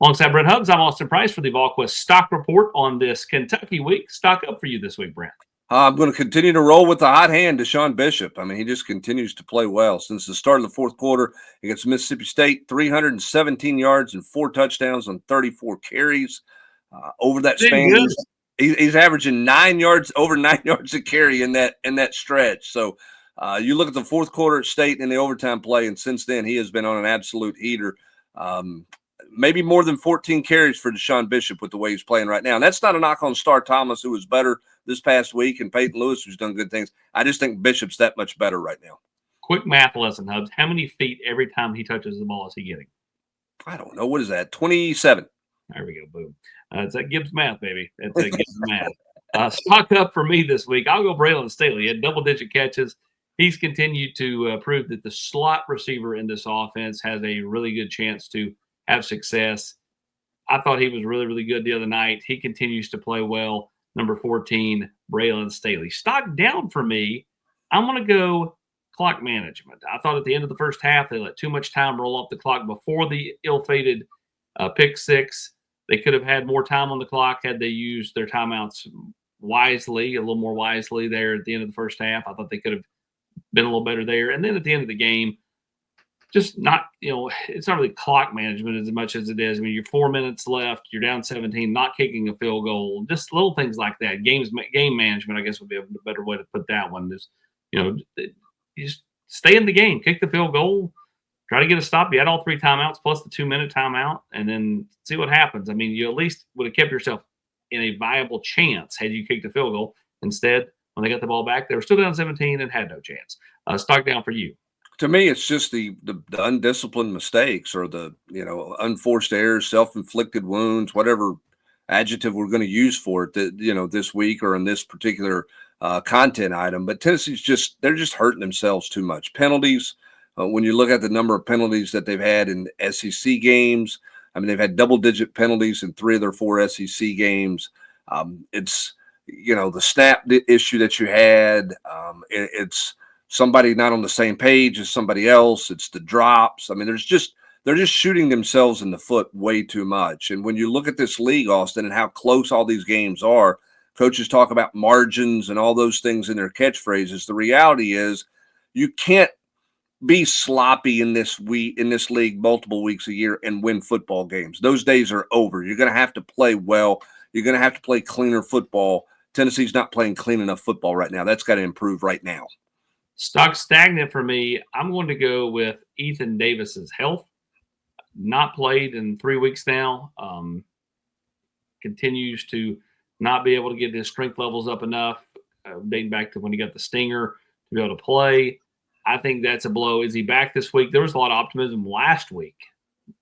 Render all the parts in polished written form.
Alongside Brent Hubbs, I'm Austin Price for the Volquest Stock Report on this Kentucky week. Stock up for you this week, Brent. I'm going to continue to roll with the hot hand, Deshaun Bishop. I mean, he just continues to play well. Since the start of the fourth quarter against Mississippi State, 317 yards and 4 touchdowns on 34 carries. Over that span, he's averaging 9 yards, over 9 yards a carry in that stretch. So you look at the fourth quarter at State and the overtime play, and since then he has been on an absolute heater. Maybe more than 14 carries for Deshaun Bishop with the way he's playing right now. And that's not a knock on Star Thomas, who was better this past week, and Peyton Lewis, who's done good things. I just think Bishop's that much better right now. Quick math lesson, Hubbs. How many feet every time he touches the ball is he getting? I don't know. What is that? 27. There we go. Boom. It's that Gibbs math, baby. It's that Gibbs math. Stock up for me this week. I'll go Braylon Staley. He had double-digit catches. He's continued to prove that the slot receiver in this offense has a really good chance to have success. I thought he was really, really good the other night. He continues to play well. Number 14, Braylon Staley. Stock down for me. I'm going to go clock management. I thought at the end of the first half, they let too much time roll off the clock before the ill-fated pick six. They could have had more time on the clock had they used their timeouts wisely, a little more wisely there at the end of the first half. I thought they could have been a little better there. And then at the end of the game, just not, it's not really clock management as much as it is. I mean, you're 4 minutes left, you're down 17, not kicking a field goal, just little things like that. Game management, I guess, would be a better way to put that one. Is, you just stay in the game, kick the field goal, try to get a stop. You had all 3 timeouts plus the 2-minute timeout, and then see what happens. I mean, you at least would have kept yourself in a viable chance had you kicked a field goal. Instead, when they got the ball back, they were still down 17 and had no chance. Stock down for you. To me, it's just the undisciplined mistakes or the unforced errors, self-inflicted wounds, whatever adjective we're going to use for it that this week or in this particular content item. But Tennessee's they're just hurting themselves too much. Penalties. When you look at the number of penalties that they've had in SEC games, I mean, they've had double-digit penalties in 3 of their 4 SEC games. It's the snap issue that you had. It's somebody not on the same page as somebody else. It's the drops. I mean, they're just shooting themselves in the foot way too much. And when you look at this league, Austin, and how close all these games are, coaches talk about margins and all those things in their catchphrases. The reality is you can't be sloppy in this league multiple weeks a year and win football games. Those days are over. You're going to have to play well. You're going to have to play cleaner football. Tennessee's not playing clean enough football right now. That's got to improve right now. Stock stagnant for me. I'm going to go with Ethan Davis's health. Not played in 3 weeks now. Continues to not be able to get his strength levels up enough, dating back to when he got the stinger to be able to play. I think that's a blow. Is he back this week? There was a lot of optimism last week,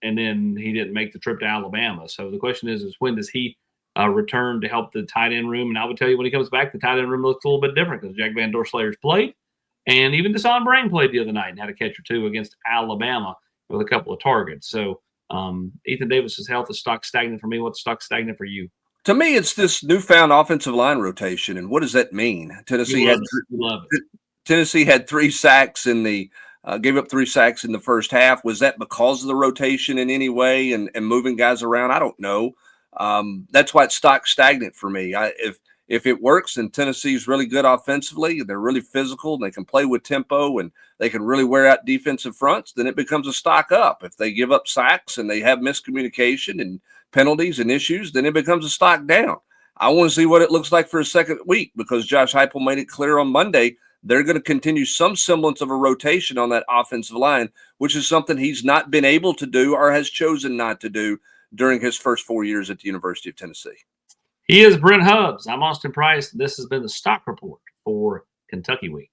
and then he didn't make the trip to Alabama. So the question is when does he return to help the tight end room? And I would tell you when he comes back, the tight end room looks a little bit different because Jack Van Dorslayer's played. And even Deshaun Brain played the other night and had a catch or 2 against Alabama with a couple of targets. So Ethan Davis's health is stock stagnant for me. What's stock stagnant for you? To me, it's this newfound offensive line rotation. And what does that mean? Tennessee had 3 sacks gave up 3 sacks in the first half. Was that because of the rotation in any way and moving guys around? I don't know. That's why it's stock stagnant for me. If it works and Tennessee's really good offensively, they're really physical, and they can play with tempo, and they can really wear out defensive fronts, then it becomes a stock up. If they give up sacks and they have miscommunication and penalties and issues, then it becomes a stock down. I want to see what it looks like for a second week because Josh Heupel made it clear on Monday they're going to continue some semblance of a rotation on that offensive line, which is something he's not been able to do or has chosen not to do during his first 4 years at the University of Tennessee. He is Brent Hubbs. I'm Austin Price. This has been the Stock Report for Kentucky Week.